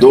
2